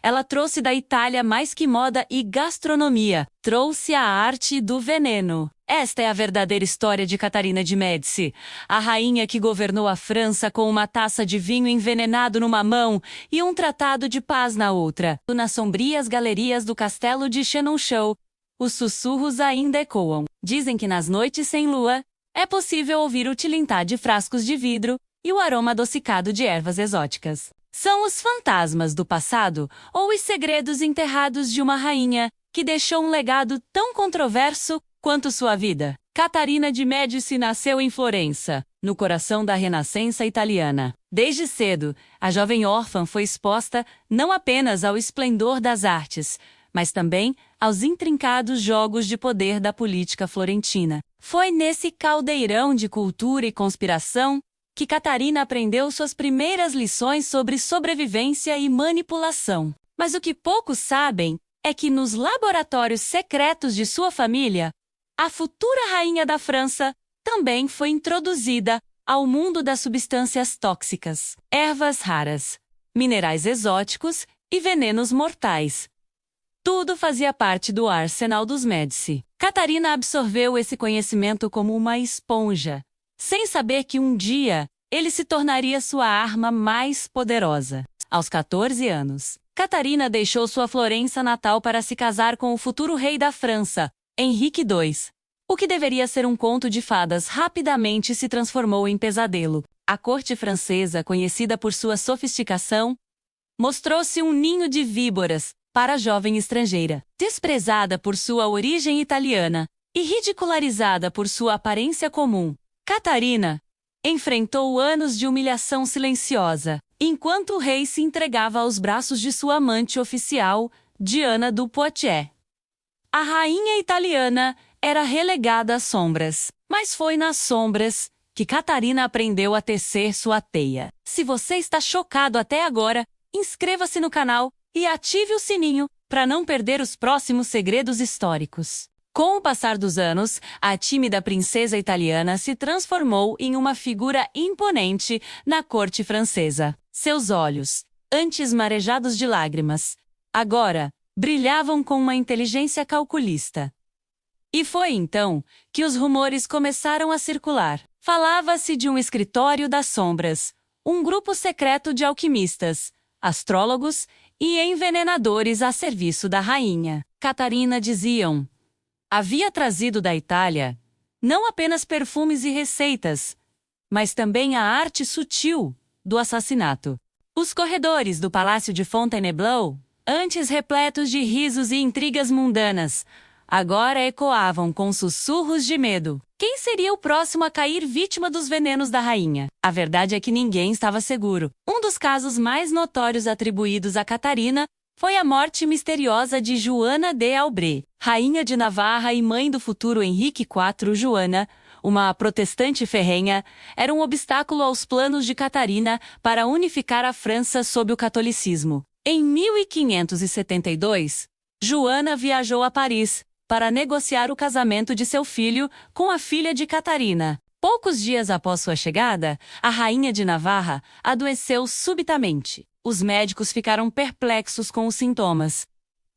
Ela trouxe da Itália mais que moda e gastronomia, trouxe a arte do veneno. Esta é a verdadeira história de Catarina de Médici, a rainha que governou a França com uma taça de vinho envenenado numa mão e um tratado de paz na outra. Nas sombrias galerias do castelo de Chenonceau, os sussurros ainda ecoam. Dizem que nas noites sem lua, é possível ouvir o tilintar de frascos de vidro e o aroma adocicado de ervas exóticas. São os fantasmas do passado ou os segredos enterrados de uma rainha que deixou um legado tão controverso quanto sua vida. Catarina de Médici nasceu em Florença, no coração da Renascença italiana. Desde cedo, a jovem órfã foi exposta não apenas ao esplendor das artes, mas também aos intrincados jogos de poder da política florentina. Foi nesse caldeirão de cultura e conspiração que Catarina aprendeu suas primeiras lições sobre sobrevivência e manipulação. Mas o que poucos sabem é que nos laboratórios secretos de sua família, a futura rainha da França também foi introduzida ao mundo das substâncias tóxicas, ervas raras, minerais exóticos e venenos mortais. Tudo fazia parte do arsenal dos Médici. Catarina absorveu esse conhecimento como uma esponja, sem saber que um dia ele se tornaria sua arma mais poderosa. Aos 14 anos, Catarina deixou sua Florença natal para se casar com o futuro rei da França, Henrique II. O que deveria ser um conto de fadas rapidamente se transformou em pesadelo. A corte francesa, conhecida por sua sofisticação, mostrou-se um ninho de víboras para a jovem estrangeira. Desprezada por sua origem italiana e ridicularizada por sua aparência comum, Catarina enfrentou anos de humilhação silenciosa, enquanto o rei se entregava aos braços de sua amante oficial, Diana do Poitiers. A rainha italiana era relegada às sombras, mas foi nas sombras que Catarina aprendeu a tecer sua teia. Se você está chocado até agora, inscreva-se no canal e ative o sininho para não perder os próximos segredos históricos. Com o passar dos anos, a tímida princesa italiana se transformou em uma figura imponente na corte francesa. Seus olhos, antes marejados de lágrimas, agora brilhavam com uma inteligência calculista. E foi então que os rumores começaram a circular. Falava-se de um escritório das sombras, um grupo secreto de alquimistas, astrólogos e envenenadores a serviço da rainha. Catarina, diziam, havia trazido da Itália não apenas perfumes e receitas, mas também a arte sutil do assassinato. Os corredores do Palácio de Fontainebleau, antes repletos de risos e intrigas mundanas, agora ecoavam com sussurros de medo. Quem seria o próximo a cair vítima dos venenos da rainha? A verdade é que ninguém estava seguro. Um dos casos mais notórios atribuídos a Catarina foi a morte misteriosa de Joana de Albret, rainha de Navarra e mãe do futuro Henrique IV. Joana, uma protestante ferrenha, era um obstáculo aos planos de Catarina para unificar a França sob o catolicismo. Em 1572, Joana viajou a Paris para negociar o casamento de seu filho com a filha de Catarina. Poucos dias após sua chegada, a rainha de Navarra adoeceu subitamente. Os médicos ficaram perplexos com os sintomas: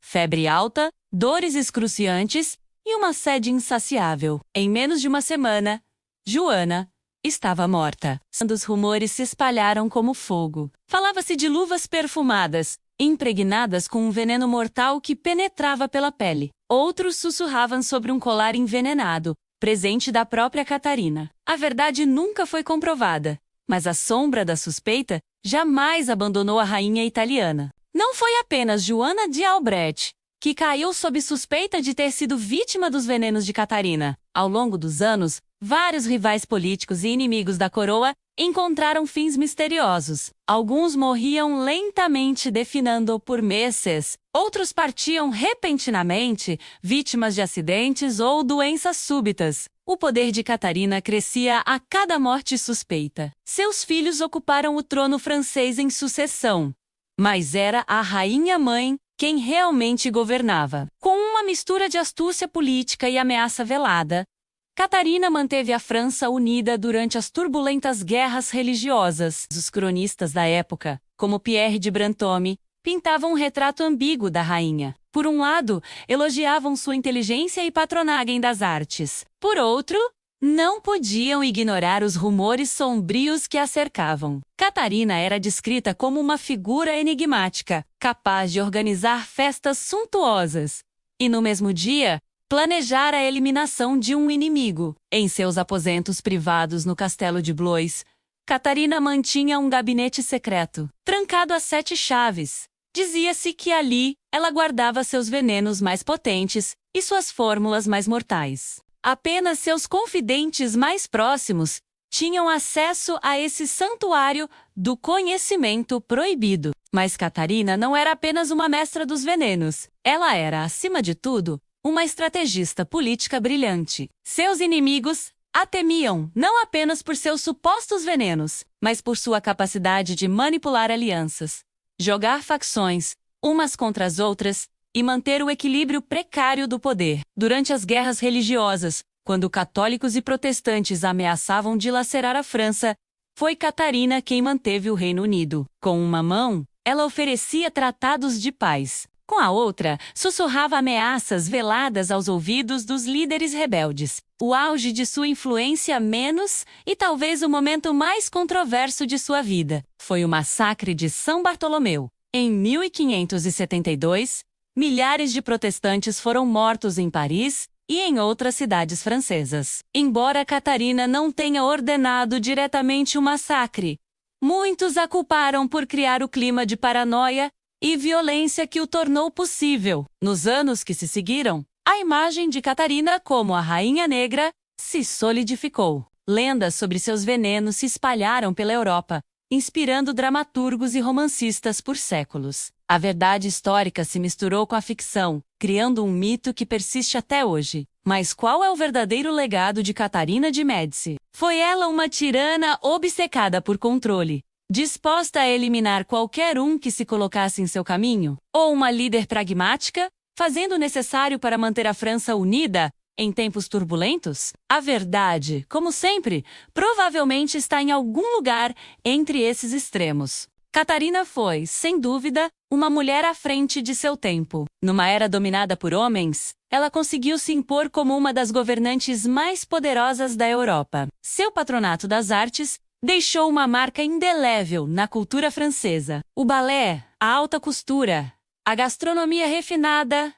febre alta, dores excruciantes e uma sede insaciável. Em menos de uma semana, Joana estava morta. Os rumores se espalharam como fogo. Falava-se de luvas perfumadas, impregnadas com um veneno mortal que penetrava pela pele. Outros sussurravam sobre um colar envenenado, presente da própria Catarina. A verdade nunca foi comprovada, mas a sombra da suspeita jamais abandonou a rainha italiana. Não foi apenas Joana de Albret que caiu sob suspeita de ter sido vítima dos venenos de Catarina. Ao longo dos anos, vários rivais políticos e inimigos da coroa encontraram fins misteriosos. Alguns morriam lentamente definhando por meses. Outros partiam repentinamente, vítimas de acidentes ou doenças súbitas. O poder de Catarina crescia a cada morte suspeita. Seus filhos ocuparam o trono francês em sucessão, mas era a rainha-mãe quem realmente governava. Com uma mistura de astúcia política e ameaça velada, Catarina manteve a França unida durante as turbulentas guerras religiosas. Os cronistas da época, como Pierre de Brantôme, pintavam um retrato ambíguo da rainha. Por um lado, elogiavam sua inteligência e patronagem das artes. Por outro, não podiam ignorar os rumores sombrios que a cercavam. Catarina era descrita como uma figura enigmática, capaz de organizar festas suntuosas. E no mesmo dia, planejar a eliminação de um inimigo. Em seus aposentos privados no castelo de Blois, Catarina mantinha um gabinete secreto, trancado a 7 chaves. Dizia-se que ali ela guardava seus venenos mais potentes e suas fórmulas mais mortais. Apenas seus confidentes mais próximos tinham acesso a esse santuário do conhecimento proibido. Mas Catarina não era apenas uma mestra dos venenos. Ela era, acima de tudo, uma estrategista política brilhante. Seus inimigos a temiam não apenas por seus supostos venenos, mas por sua capacidade de manipular alianças, jogar facções, umas contra as outras, e manter o equilíbrio precário do poder. Durante as guerras religiosas, quando católicos e protestantes ameaçavam dilacerar a França, foi Catarina quem manteve o Reino Unido. Com uma mão, ela oferecia tratados de paz. Com a outra, sussurrava ameaças veladas aos ouvidos dos líderes rebeldes. O auge de sua influência menos e talvez o momento mais controverso de sua vida foi o massacre de São Bartolomeu. Em 1572, milhares de protestantes foram mortos em Paris e em outras cidades francesas. Embora Catarina não tenha ordenado diretamente o massacre, muitos a culparam por criar o clima de paranoia e violência que o tornou possível. Nos anos que se seguiram, a imagem de Catarina como a Rainha Negra se solidificou. Lendas sobre seus venenos se espalharam pela Europa, inspirando dramaturgos e romancistas por séculos. A verdade histórica se misturou com a ficção, criando um mito que persiste até hoje. Mas qual é o verdadeiro legado de Catarina de Médici? Foi ela uma tirana obcecada por controle, disposta a eliminar qualquer um que se colocasse em seu caminho? Ou uma líder pragmática, fazendo o necessário para manter a França unida em tempos turbulentos? A verdade, como sempre, provavelmente está em algum lugar entre esses extremos. Catarina foi, sem dúvida, uma mulher à frente de seu tempo. Numa era dominada por homens, ela conseguiu se impor como uma das governantes mais poderosas da Europa. Seu patronato das artes deixou uma marca indelével na cultura francesa. O balé, a alta costura, a gastronomia refinada,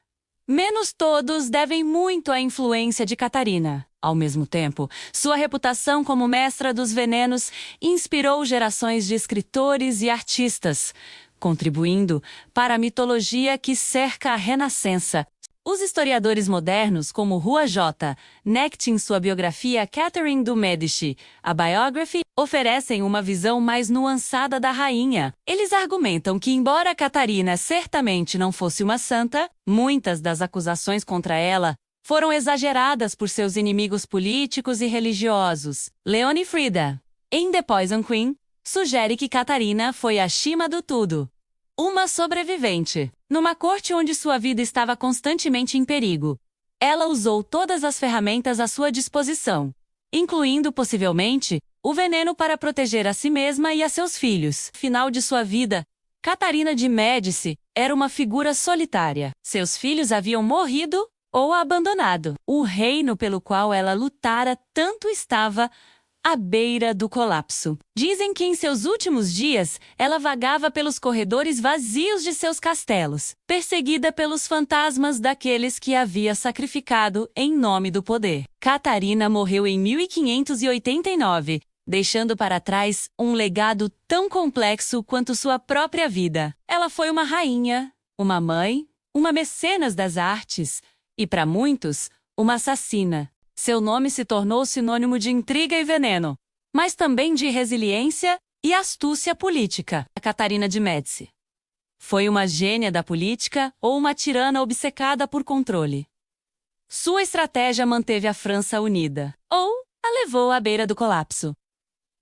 menos todos devem muito à influência de Catarina. Ao mesmo tempo, sua reputação como mestra dos venenos inspirou gerações de escritores e artistas, contribuindo para a mitologia que cerca a Renascença. Os historiadores modernos, como Rua J. Necht em sua biografia Catherine de Médici, a Biography, oferecem uma visão mais nuançada da rainha. Eles argumentam que, embora Catarina certamente não fosse uma santa, muitas das acusações contra ela foram exageradas por seus inimigos políticos e religiosos. Leone Frida, em The Poison Queen, sugere que Catarina foi acima do tudo uma sobrevivente. Numa corte onde sua vida estava constantemente em perigo, ela usou todas as ferramentas à sua disposição, incluindo, possivelmente, o veneno para proteger a si mesma e a seus filhos. No final de sua vida, Catarina de Médici era uma figura solitária. Seus filhos haviam morrido ou abandonado. O reino pelo qual ela lutara tanto estava à beira do colapso. Dizem que em seus últimos dias, ela vagava pelos corredores vazios de seus castelos, perseguida pelos fantasmas daqueles que havia sacrificado em nome do poder. Catarina morreu em 1589, deixando para trás um legado tão complexo quanto sua própria vida. Ela foi uma rainha, uma mãe, uma mecenas das artes e, para muitos, uma assassina. Seu nome se tornou sinônimo de intriga e veneno, mas também de resiliência e astúcia política. A Catarina de Médici foi uma gênia da política ou uma tirana obcecada por controle? Sua estratégia manteve a França unida, ou a levou à beira do colapso?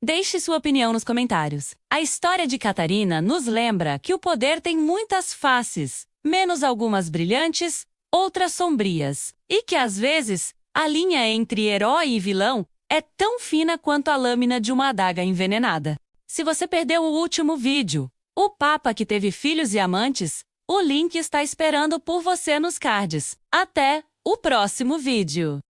Deixe sua opinião nos comentários. A história de Catarina nos lembra que o poder tem muitas faces, menos algumas brilhantes, outras sombrias, e que às vezes a linha entre herói e vilão é tão fina quanto a lâmina de uma adaga envenenada. Se você perdeu o último vídeo, O Papa que teve filhos e amantes? O link está esperando por você nos cards. Até o próximo vídeo!